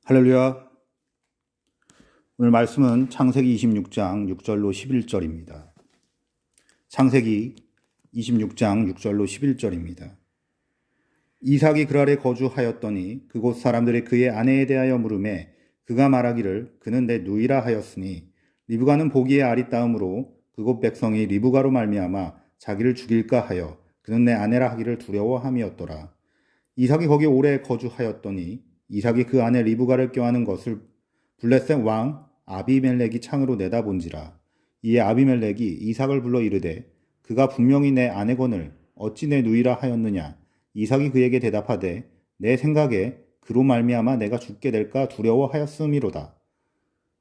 할렐루야. 오늘 말씀은 창세기 26장 6절로 11절입니다. 창세기 26장 6절로 11절입니다. 이삭이 그랄에 거주하였더니 그곳 사람들이 그의 아내에 대하여 물으매 그가 말하기를 그는 내 누이라 하였으니 리브가는 보기에 아리따움으로 그곳 백성이 리브가로 말미암아 자기를 죽일까 하여 그는 내 아내라 하기를 두려워함이었더라. 이삭이 거기 오래 거주하였더니 이삭이 그 아내 리브가를 껴안은 것을 블레셋 왕 아비멜렉이 창으로 내다본지라. 이에 아비멜렉이 이삭을 불러 이르되 그가 분명히 내 아내거늘 어찌 내 누이라 하였느냐. 이삭이 그에게 대답하되 내 생각에 그로 말미암아 내가 죽게 될까 두려워하였음이로다.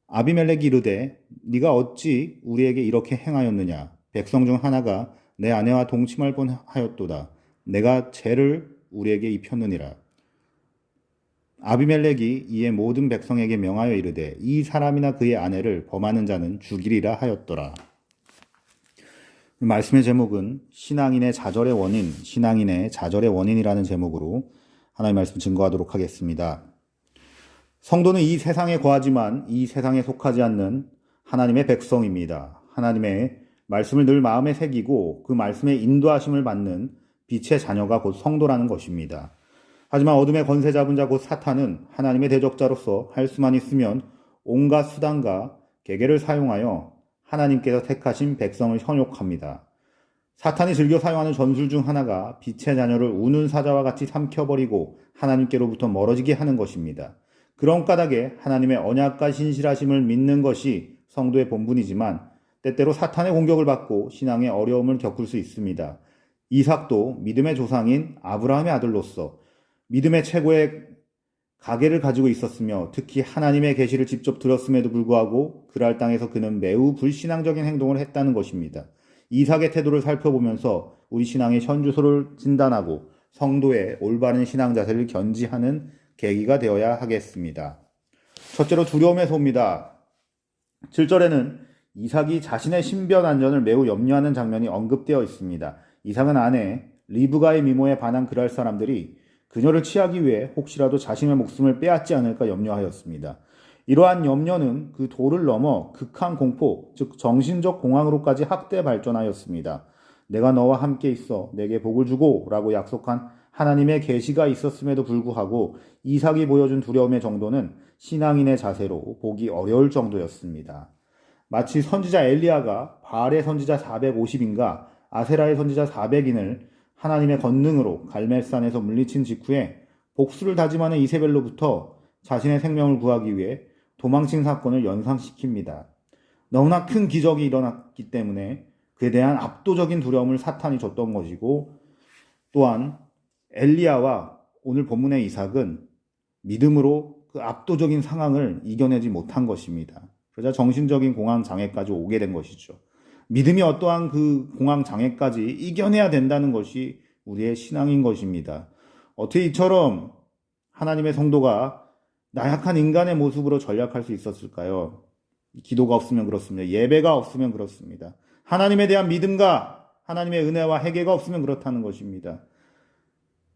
아비멜렉이 이르되 네가 어찌 우리에게 이렇게 행하였느냐. 백성 중 하나가 내 아내와 동침할 뻔하였도다. 내가 죄를 우리에게 입혔느니라. 아비멜렉이 이에 모든 백성에게 명하여 이르되 이 사람이나 그의 아내를 범하는 자는 죽이리라 하였더라. 말씀의 제목은 신앙인의 좌절의 원인이라는 제목으로 하나님의 말씀 증거하도록 하겠습니다. 성도는 이 세상에 거하지만 이 세상에 속하지 않는 하나님의 백성입니다. 하나님의 말씀을 늘 마음에 새기고 그 말씀의 인도하심을 받는 빛의 자녀가 곧 성도라는 것입니다. 하지만 어둠의 권세 잡은 자 곧 사탄은 하나님의 대적자로서 할 수만 있으면 온갖 수단과 계계를 사용하여 하나님께서 택하신 백성을 현혹합니다. 사탄이 즐겨 사용하는 전술 중 하나가 빛의 자녀를 우는 사자와 같이 삼켜버리고 하나님께로부터 멀어지게 하는 것입니다. 그런 까닭에 하나님의 언약과 신실하심을 믿는 것이 성도의 본분이지만 때때로 사탄의 공격을 받고 신앙의 어려움을 겪을 수 있습니다. 이삭도 믿음의 조상인 아브라함의 아들로서 믿음의 최고의 가계를 가지고 있었으며 특히 하나님의 계시를 직접 들었음에도 불구하고 그랄 땅에서 그는 매우 불신앙적인 행동을 했다는 것입니다. 이삭의 태도를 살펴보면서 우리 신앙의 현주소를 진단하고 성도의 올바른 신앙 자세를 견지하는 계기가 되어야 하겠습니다. 첫째로 두려움에서 옵니다. 7절에는 이삭이 자신의 신변 안전을 매우 염려하는 장면이 언급되어 있습니다. 이삭은 아내 리브가의 미모에 반한 그랄 사람들이 그녀를 취하기 위해 혹시라도 자신의 목숨을 빼앗지 않을까 염려하였습니다. 이러한 염려는 그 도를 넘어 극한 공포, 즉 정신적 공황으로까지 확대 발전하였습니다. 내가 너와 함께 있어 내게 복을 주고 라고 약속한 하나님의 계시가 있었음에도 불구하고 이삭이 보여준 두려움의 정도는 신앙인의 자세로 보기 어려울 정도였습니다. 마치 선지자 엘리야가 바알의 선지자 450인가 아세라의 선지자 400인을 하나님의 권능으로 갈멜산에서 물리친 직후에 복수를 다짐하는 이세벨로부터 자신의 생명을 구하기 위해 도망친 사건을 연상시킵니다. 너무나 큰 기적이 일어났기 때문에 그에 대한 압도적인 두려움을 사탄이 줬던 것이고 또한 엘리야와 오늘 본문의 이삭은 믿음으로 그 압도적인 상황을 이겨내지 못한 것입니다. 그러자 정신적인 공황 장애까지 오게 된 것이죠. 믿음이 어떠한 그 공황 장애까지 이겨내야 된다는 것이 우리의 신앙인 것입니다. 어떻게 이처럼 하나님의 성도가 나약한 인간의 모습으로 전략할 수 있었을까요? 기도가 없으면 그렇습니다. 예배가 없으면 그렇습니다. 하나님에 대한 믿음과 하나님의 은혜와 회개가 없으면 그렇다는 것입니다.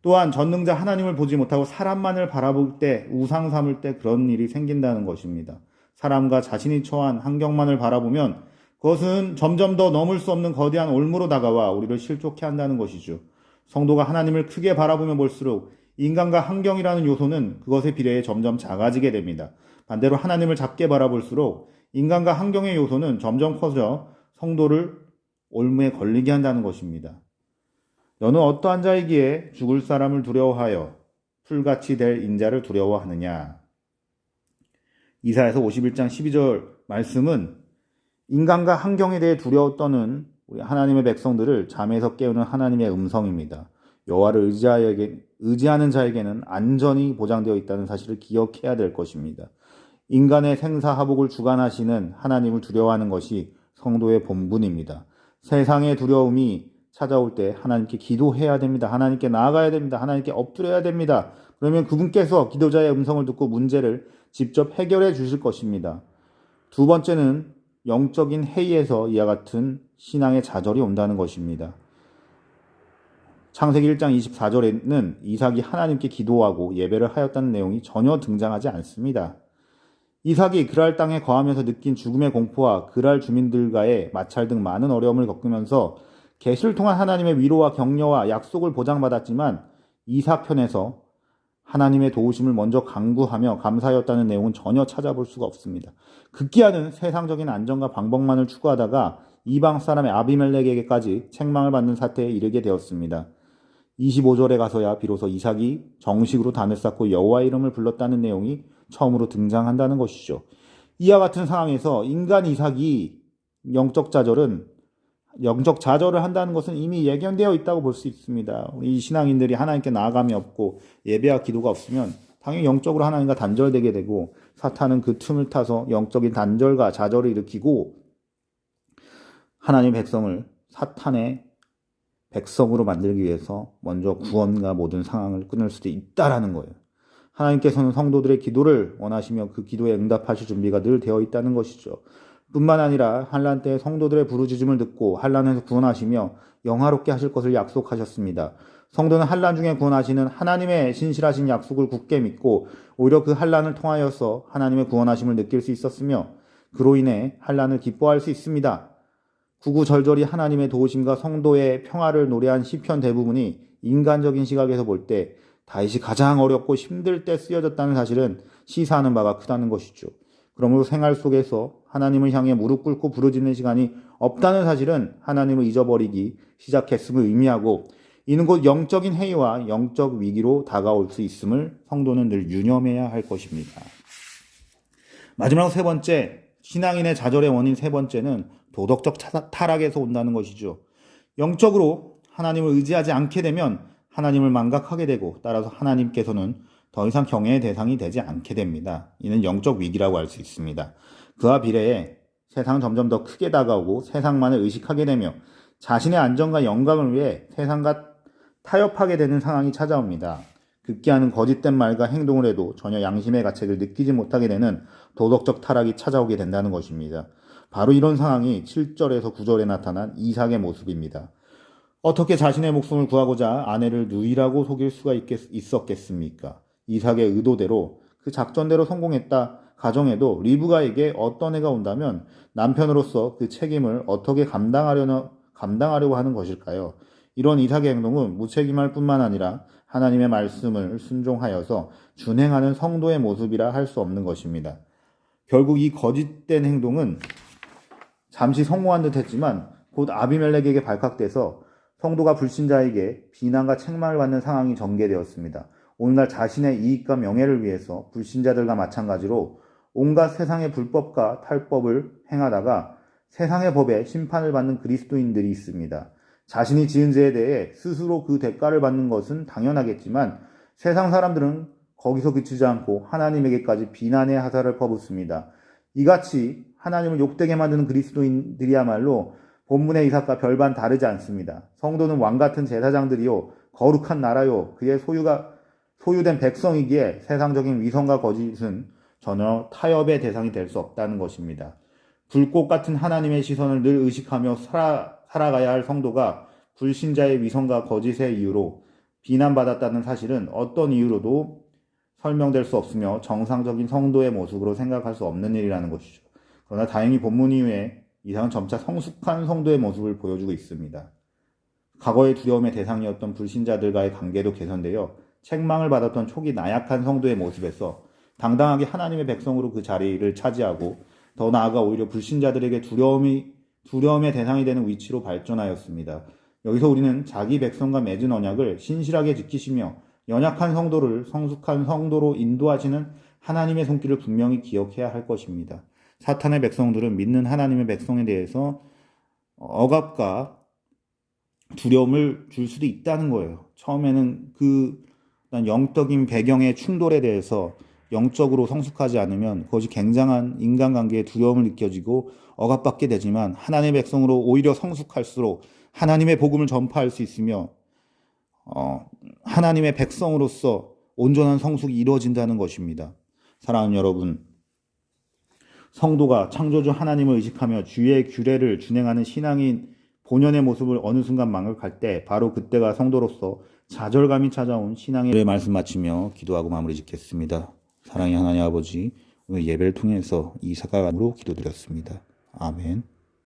또한 전능자 하나님을 보지 못하고 사람만을 바라볼 때, 우상 삼을 때 그런 일이 생긴다는 것입니다. 사람과 자신이 처한 환경만을 바라보면 그것은 점점 더 넘을 수 없는 거대한 올무로 다가와 우리를 실족해 한다는 것이죠. 성도가 하나님을 크게 바라보면 볼수록 인간과 환경이라는 요소는 그것에 비례해 점점 작아지게 됩니다. 반대로 하나님을 작게 바라볼수록 인간과 환경의 요소는 점점 커져 성도를 올무에 걸리게 한다는 것입니다. 너는 어떠한 자이기에 죽을 사람을 두려워하여 풀같이 될 인자를 두려워하느냐. 이사야서 51장 12절 말씀은 인간과 환경에 대해 두려워 떠는 우리 하나님의 백성들을 잠에서 깨우는 하나님의 음성입니다. 여호와를 의지하는 자에게는 안전이 보장되어 있다는 사실을 기억해야 될 것입니다. 인간의 생사화복을 주관하시는 하나님을 두려워하는 것이 성도의 본분입니다. 세상의 두려움이 찾아올 때 하나님께 기도해야 됩니다. 하나님께 나아가야 됩니다. 하나님께 엎드려야 됩니다. 그러면 그분께서 기도자의 음성을 듣고 문제를 직접 해결해 주실 것입니다. 두 번째는 영적인 해이에서 이와 같은 신앙의 좌절이 온다는 것입니다. 창세기 1장 24절에는 이삭이 하나님께 기도하고 예배를 하였다는 내용이 전혀 등장하지 않습니다. 이삭이 그랄 땅에 거하면서 느낀 죽음의 공포와 그랄 주민들과의 마찰 등 많은 어려움을 겪으면서 계시를 통한 하나님의 위로와 격려와 약속을 보장받았지만 이삭 편에서 하나님의 도우심을 먼저 간구하며 감사하였다는 내용은 전혀 찾아볼 수가 없습니다. 급기야는 세상적인 안정과 방법만을 추구하다가 이방 사람의 아비멜렉에게까지 책망을 받는 사태에 이르게 되었습니다. 25절에 가서야 비로소 이삭이 정식으로 단을 쌓고 여호와의 이름을 불렀다는 내용이 처음으로 등장한다는 것이죠. 이와 같은 상황에서 인간 이삭이 영적 좌절을 한다는 것은 이미 예견되어 있다고 볼 수 있습니다. 우리 신앙인들이 하나님께 나아감이 없고 예배와 기도가 없으면 당연히 영적으로 하나님과 단절되게 되고 사탄은 그 틈을 타서 영적인 단절과 좌절을 일으키고 하나님의 백성을 사탄의 백성으로 만들기 위해서 먼저 구원과 모든 상황을 끊을 수도 있다라는 거예요. 하나님께서는 성도들의 기도를 원하시며 그 기도에 응답하실 준비가 늘 되어 있다는 것이죠. 뿐만 아니라 환난 때 성도들의 부르짖음을 듣고 환난에서 구원하시며 영화롭게 하실 것을 약속하셨습니다. 성도는 환난 중에 구원하시는 하나님의 신실하신 약속을 굳게 믿고 오히려 그 환난을 통하여서 하나님의 구원하심을 느낄 수 있었으며 그로 인해 환난을 기뻐할 수 있습니다. 구구절절히 하나님의 도우심과 성도의 평화를 노래한 시편 대부분이 인간적인 시각에서 볼 때 다윗이 가장 어렵고 힘들 때 쓰여졌다는 사실은 시사하는 바가 크다는 것이죠. 그러므로 생활 속에서 하나님을 향해 무릎 꿇고 부르짖는 시간이 없다는 사실은 하나님을 잊어버리기 시작했음을 의미하고 이는 곧 영적인 해이와 영적 위기로 다가올 수 있음을 성도는 늘 유념해야 할 것입니다. 마지막 세 번째, 신앙인의 좌절의 원인 세 번째는 도덕적 타락에서 온다는 것이죠. 영적으로 하나님을 의지하지 않게 되면 하나님을 망각하게 되고 따라서 하나님께서는 더 이상 경외의 대상이 되지 않게 됩니다. 이는 영적 위기라고 할 수 있습니다. 그와 비례해 세상은 점점 더 크게 다가오고 세상만을 의식하게 되며 자신의 안정과 영광을 위해 세상과 타협하게 되는 상황이 찾아옵니다. 급기야는 거짓된 말과 행동을 해도 전혀 양심의 가책을 느끼지 못하게 되는 도덕적 타락이 찾아오게 된다는 것입니다. 바로 이런 상황이 7절에서 9절에 나타난 이삭의 모습입니다. 어떻게 자신의 목숨을 구하고자 아내를 누이라고 속일 수가 있었겠습니까? 이삭의 의도대로 그 작전대로 성공했다 가정해도 리브가에게 어떤 애가 온다면 남편으로서 그 책임을 어떻게 감당하려고 하는 것일까요? 이런 이삭의 행동은 무책임할 뿐만 아니라 하나님의 말씀을 순종하여서 준행하는 성도의 모습이라 할 수 없는 것입니다. 결국 이 거짓된 행동은 잠시 성공한 듯 했지만 곧 아비멜렉에게 발각돼서 성도가 불신자에게 비난과 책망을 받는 상황이 전개되었습니다. 오늘날 자신의 이익과 명예를 위해서 불신자들과 마찬가지로 온갖 세상의 불법과 탈법을 행하다가 세상의 법에 심판을 받는 그리스도인들이 있습니다. 자신이 지은 죄에 대해 스스로 그 대가를 받는 것은 당연하겠지만 세상 사람들은 거기서 그치지 않고 하나님에게까지 비난의 화살을 퍼붓습니다. 이같이 하나님을 욕되게 만드는 그리스도인들이야말로 본문의 이삭과 별반 다르지 않습니다. 성도는 왕같은 제사장들이요 거룩한 나라요 그의 소유된 백성이기에 세상적인 위선과 거짓은 전혀 타협의 대상이 될 수 없다는 것입니다. 불꽃 같은 하나님의 시선을 늘 의식하며 살아가야 할 성도가 불신자의 위선과 거짓의 이유로 비난받았다는 사실은 어떤 이유로도 설명될 수 없으며 정상적인 성도의 모습으로 생각할 수 없는 일이라는 것이죠. 그러나 다행히 본문 이후에 이삭은 점차 성숙한 성도의 모습을 보여주고 있습니다. 과거의 두려움의 대상이었던 불신자들과의 관계도 개선되어 책망을 받았던 초기 나약한 성도의 모습에서 당당하게 하나님의 백성으로 그 자리를 차지하고 더 나아가 오히려 불신자들에게 두려움의 대상이 되는 위치로 발전하였습니다. 여기서 우리는 자기 백성과 맺은 언약을 신실하게 지키시며 연약한 성도를 성숙한 성도로 인도하시는 하나님의 손길을 분명히 기억해야 할 것입니다. 사탄의 백성들은 믿는 하나님의 백성에 대해서 억압과 두려움을 줄 수도 있다는 거예요. 처음에는 영적인 배경의 충돌에 대해서 영적으로 성숙하지 않으면 그것이 굉장한 인간관계에 두려움을 느껴지고 억압받게 되지만 하나님의 백성으로 오히려 성숙할수록 하나님의 복음을 전파할 수 있으며 하나님의 백성으로서 온전한 성숙이 이루어진다는 것입니다. 사랑하는 여러분, 성도가 창조주 하나님을 의식하며 주의 규례를 준행하는 신앙인 본연의 모습을 어느 순간 망각할 때 바로 그때가 성도로서 좌절감이 찾아온 신앙의 말씀 마치며 기도하고 마무리 짓겠습니다. 사랑의 하나님 아버지, 오늘 예배를 통해서 이 사과감으로 기도드렸습니다. 아멘.